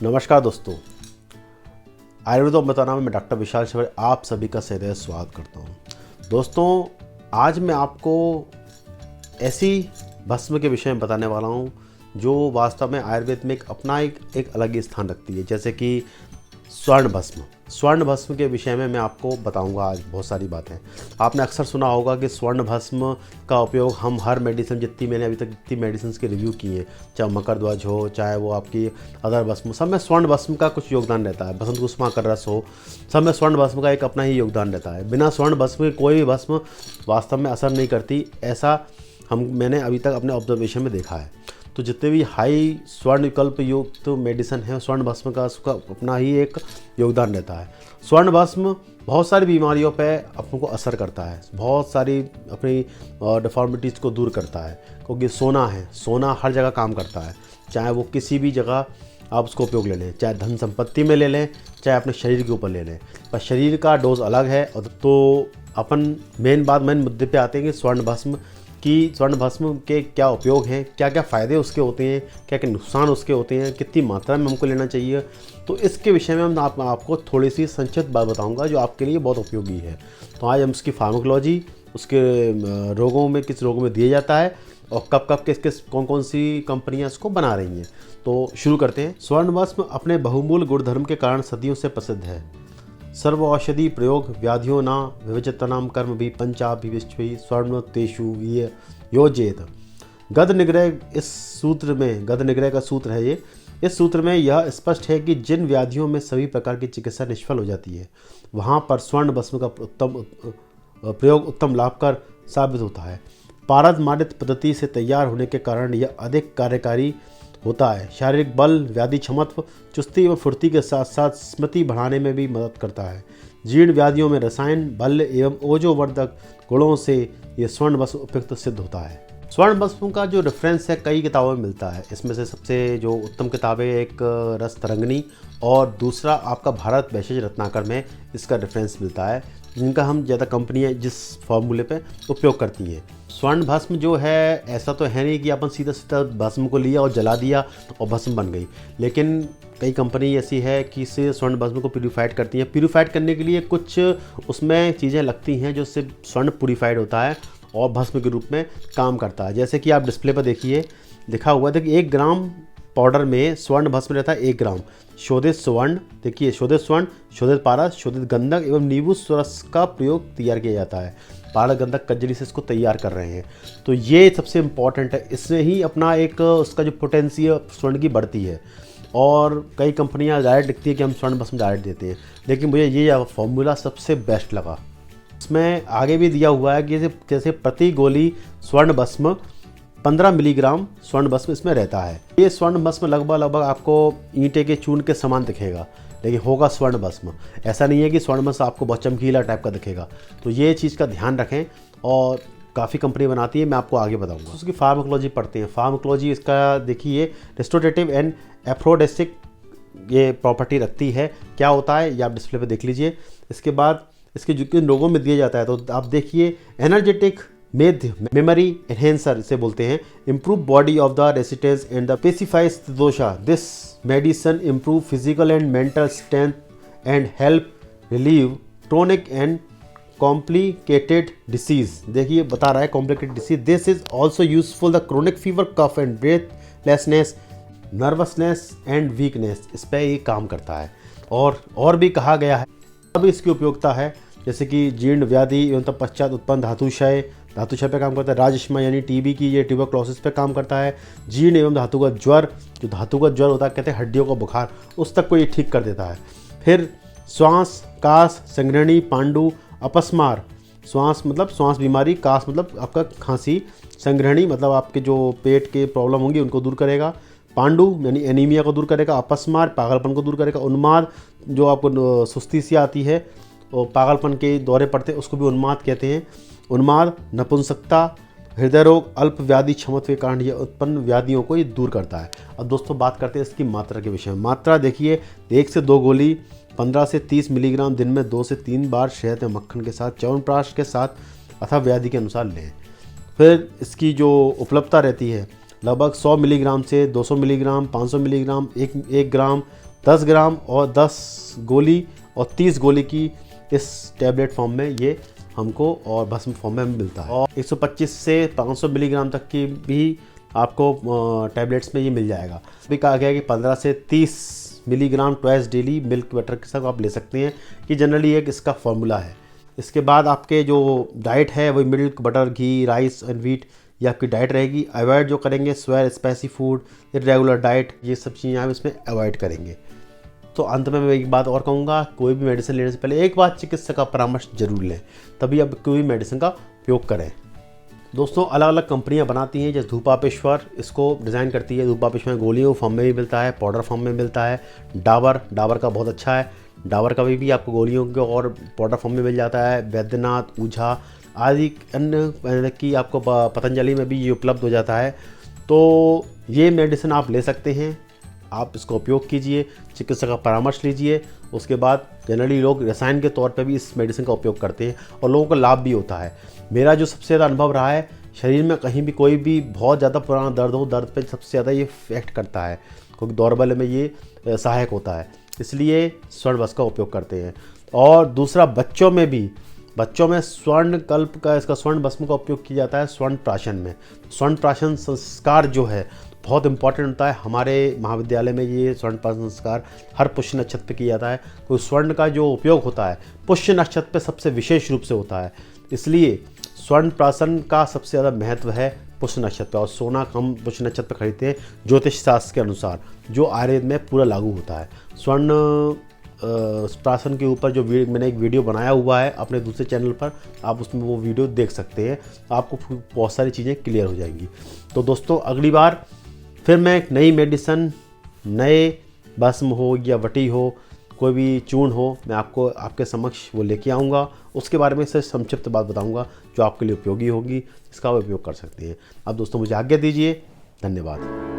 नमस्कार दोस्तों, आयुर्वेद बताना में मैं डॉक्टर विशाल शिवर आप सभी का सहृदय स्वागत करता हूँ। दोस्तों, आज मैं आपको ऐसी भस्म के विषय में बताने वाला हूँ जो वास्तव में आयुर्वेद में अपना एक अलग ही स्थान रखती है। जैसे कि स्वर्ण भस्म के विषय में मैं आपको बताऊंगा आज बहुत सारी बातें। आपने अक्सर सुना होगा कि स्वर्ण भस्म का उपयोग हम हर मेडिसिन, जितनी मैंने अभी तक जितनी मेडिसिन के रिव्यू किए हैं, चाहे मकरध्वज हो, चाहे वो आपकी अदर भस्म, सब में स्वर्ण भस्म का कुछ योगदान रहता है। बसंत कुसुमा का रस हो, सब में स्वर्ण भस्म का एक अपना ही योगदान रहता है। बिना स्वर्ण भस्म के कोई भी भस्म वास्तव में असर नहीं करती, ऐसा मैंने अभी तक अपने ऑब्जर्वेशन में देखा है। तो जितने भी हाई स्वर्ण विकल्प युक्त तो मेडिसिन है, स्वर्ण भस्म का उसका अपना ही एक योगदान रहता है। स्वर्ण भस्म बहुत सारी बीमारियों पे अपनों को असर करता है, बहुत सारी अपनी डिफॉर्मिटीज़ को दूर करता है, क्योंकि सोना हर जगह काम करता है। चाहे वो किसी भी जगह आप उसको उपयोग ले लें, चाहे धन संपत्ति में ले लें, चाहे अपने शरीर के ऊपर ले लें, पर शरीर का डोज अलग है। तो अपन मेन मुद्दे पे आते हैं कि स्वर्ण भस्म के क्या उपयोग हैं, क्या क्या फ़ायदे उसके होते हैं, क्या क्या नुकसान उसके होते हैं, कितनी मात्रा में हमको लेना चाहिए। तो इसके विषय में हम आपको थोड़ी सी संक्षिप्त बात बताऊंगा जो आपके लिए बहुत उपयोगी है। तो आज हम उसकी फार्माकोलॉजी, उसके रोगों में किस रोगों में दिया जाता है और कब किस कौन सी कंपनियां इसको बना रही हैं। तो शुरू करते हैं। स्वर्ण भस्म अपने बहुमूल्य गुणधर्म के कारण सदियों से प्रसिद्ध है। सर्व औषधि प्रयोग व्याधियों न विविचतनाम कर्म भी पंचाभिविश्वि स्वर्ण तेषु योजेत। गद निग्रह का सूत्र है ये। इस सूत्र में यह स्पष्ट है कि जिन व्याधियों में सभी प्रकार की चिकित्सा निष्फल हो जाती है, वहाँ पर स्वर्ण भस्म का प्रयोग उत्तम लाभकर साबित होता है। पारदमानित पद्धति से तैयार होने के कारण यह अधिक कार्यकारी होता है। शारीरिक बल, व्याधि क्षमत्व, चुस्ती एवं फुर्ती के साथ साथ स्मृति बढ़ाने में भी मदद करता है। जीर्ण व्याधियों में रसायन, बल एवं ओजोवर्धक गुणों से यह स्वर्ण भस्म उपयुक्त सिद्ध होता है। स्वर्ण भस्म का जो रेफरेंस है कई किताबों में मिलता है। इसमें से सबसे जो उत्तम किताबें, एक रस तरंगिणी और दूसरा आपका भारत वैशेष रत्नाकर में इसका रेफरेंस मिलता है, जिनका हम ज़्यादा कंपनियाँ जिस फॉर्मूले पे उपयोग करती हैं। स्वर्ण भस्म जो है, ऐसा तो है नहीं कि अपन सीधा भस्म को लिया और जला दिया और भस्म बन गई, लेकिन कई कंपनी ऐसी है कि इससे स्वर्ण भस्म को प्यूरीफाइड करती हैं। प्यूरीफाइड करने के लिए कुछ उसमें चीज़ें लगती हैं जो उससे स्वर्ण प्यूरीफाइड होता है और भस्म के रूप में काम करता है। जैसे कि आप डिस्प्ले पर देखिए, लिखा हुआ है कि 1 ग्राम पाउडर में स्वर्ण भस्म रहता है 1 ग्राम। शोधित स्वर्ण, देखिए शोधित स्वर्ण, शोधित पारस, शोधित गंधक एवं नींबू रस का प्रयोग तैयार किया जाता है। पारस गंधक कजली से इसको तैयार कर रहे हैं। तो ये सबसे इम्पॉर्टेंट है। इससे ही अपना एक उसका जो पोटेंशियल स्वर्ण की बढ़ती है। और कई कंपनियां डायरेक्ट लिखती है कि हम स्वर्ण भस्म डायरेक्ट देते हैं, लेकिन मुझे ये फॉर्मूला सबसे बेस्ट लगा। इसमें आगे भी दिया हुआ है कि जैसे प्रति गोली स्वर्ण भस्म 15 मिलीग्राम स्वर्ण भस्म इसमें रहता है। ये स्वर्ण भस्म लगभग आपको ईंटे के चूर्ण के समान दिखेगा, लेकिन होगा स्वर्ण भस्म। ऐसा नहीं है कि स्वर्ण भस्म आपको बहुत चमकीला टाइप का दिखेगा। तो ये चीज़ का ध्यान रखें। और काफ़ी कंपनी बनाती है, मैं आपको आगे बताऊंगा। उसकी फार्माकोलॉजी पढ़ते हैं। फार्माकोलॉजी इसका देखिए, रेस्टोरेटिव एंड एफ्रोडेसिक ये प्रॉपर्टी रखती है। क्या होता है ये आप डिस्प्ले पे देख लीजिए। इसके बाद इसके जो किन रोगों में दिया जाता है, तो आप देखिए, एनर्जेटिक, मेमोरी एनहेंसर इसे बोलते हैं, improve body of the resistance and the pacifies dosha. This medicine improve physical and mental strength and help relieve chronic and complicated disease. देखिए बता रहा है complicated disease. This is also useful the chronic fever, cough and breathlessness, nervousness and weakness. इस पर ये काम करता है। और भी कहा गया है, अब इसकी उपयोगिता है जैसे कि जीर्ण व्याधि एवं तत्पश्चात उत्पन्न धातुक्षय पे काम करता है। राजश्मा यानी टीबी की, ये ट्यूबरक्लोसिस पे काम करता है। जीर्ण एवं धातुगत ज्वर, जो धातुगत ज्वर होता है, कहते हैं हड्डियों का बुखार, उस तक को ये ठीक कर देता है। फिर श्वास, कास, संग्रहणी, पांडु, अपस्मार, श्वास मतलब श्वास बीमारी, कास मतलब आपका खांसी, संग्रहणी मतलब आपके जो पेट के प्रॉब्लम होंगी उनको दूर करेगा, पांडु यानी एनीमिया को दूर करेगा, अपस्मार पागलपन को दूर करेगा, उन्माद जो आपको सुस्ती सी आती है और पागलपन के दौरे पड़ते हैं उसको भी उन्माद कहते हैं। उन्माद, नपुंसकता, हृदय रोग, अल्प व्याधि क्षमत्व के कारण ये उत्पन्न व्याधियों को ये दूर करता है। अब दोस्तों बात करते हैं इसकी मात्रा के विषय में। मात्रा देखिए, 1 से 2 गोली 15 से 30 मिलीग्राम दिन में 2 से 3 बार शहद या मक्खन के साथ, च्यवनप्राश के साथ अथवा व्याधि के अनुसार लें। फिर इसकी जो उपलब्धता रहती है लगभग 100 मिलीग्राम से 200 मिलीग्राम, 500 मिलीग्राम, 1 ग्राम, 10 ग्राम और 10 गोली और 30 गोली की इस टैबलेट फॉर्म में ये हमको और भस्म फॉर्म में मिलता है। और 125 से 500 मिलीग्राम तक की भी आपको टैबलेट्स में ये मिल जाएगा। अभी कहा गया है कि 15 से 30 milligram twice daily milk butter के साथ आप ले सकते हैं, कि जनरली एक इसका फॉर्मूला है। इसके बाद आपके जो डाइट है वही milk butter, ghee, rice and wheat, ये आपकी डाइट रहेगी। अवॉइड जो करेंगे sour, spicy food, irregular diet, ये सब चीज़ें आप इसमें अवॉइड करेंगे। तो अंत में मैं एक बात और कहूँगा, कोई भी मेडिसिन लेने से पहले एक बार चिकित्सक का परामर्श जरूर लें, तभी आप कोई भी मेडिसिन का उपयोग करें। दोस्तों अलग अलग कंपनियां बनाती हैं, जैसे धूपापेश्वर इसको डिज़ाइन करती है। धूपापेश्वर गोलियों फॉर्म में भी मिलता है, पाउडर फॉर्म में मिलता है। डाबर का बहुत अच्छा है, डाबर का भी आपको गोलियों के और पाउडर फॉर्म में मिल जाता है। वैद्यनाथ, ऊझा आदि अन्य की आपको पतंजलि में भी ये उपलब्ध हो जाता है। तो ये मेडिसिन आप ले सकते हैं, आप इसका उपयोग कीजिए, चिकित्सक का परामर्श लीजिए। उसके बाद जनरली लोग रसायन के तौर पे भी इस मेडिसिन का उपयोग करते हैं और लोगों को लाभ भी होता है। मेरा जो सबसे ज़्यादा अनुभव रहा है, शरीर में कहीं भी कोई भी बहुत ज़्यादा पुराना दर्द हो, दर्द पे सबसे ज़्यादा ये इफेक्ट करता है, क्योंकि दौरबल्य में ये सहायक होता है, इसलिए स्वर्ण बस का उपयोग करते हैं। और दूसरा, बच्चों में स्वर्ण कल्प का, इसका स्वर्ण भस्म का उपयोग किया जाता है स्वर्ण प्राशन में। स्वर्ण प्राशन संस्कार जो है बहुत इंपॉर्टेंट होता है। हमारे महाविद्यालय में ये स्वर्ण प्राशन संस्कार हर पुष्य नक्षत्र पे किया जाता है। तो स्वर्ण का जो उपयोग होता है पुष्य नक्षत्र पे सबसे विशेष रूप से होता है, इसलिए स्वर्ण प्राशन का सबसे ज़्यादा महत्व है पुष्य नक्षत्र पर। और सोना हम पुष्य नक्षत्र पर खरीदते हैं ज्योतिष शास्त्र के अनुसार, जो आयुर्वेद में पूरा लागू होता है। स्वर्ण प्राशन के ऊपर जो मैंने एक वीडियो बनाया हुआ है अपने दूसरे चैनल पर, आप उसमें वो वीडियो देख सकते हैं, आपको बहुत सारी चीज़ें क्लियर हो जाएंगी। तो दोस्तों अगली बार फिर मैं एक नई मेडिसिन, नए भस्म हो या वटी हो, कोई भी चूर्ण हो, मैं आपको आपके समक्ष वो लेके आऊँगा। उसके बारे में से संक्षिप्त बात बताऊँगा जो आपके लिए उपयोगी होगी, इसका आप उपयोग कर सकते हैं। अब दोस्तों मुझे आज्ञा दीजिए, धन्यवाद।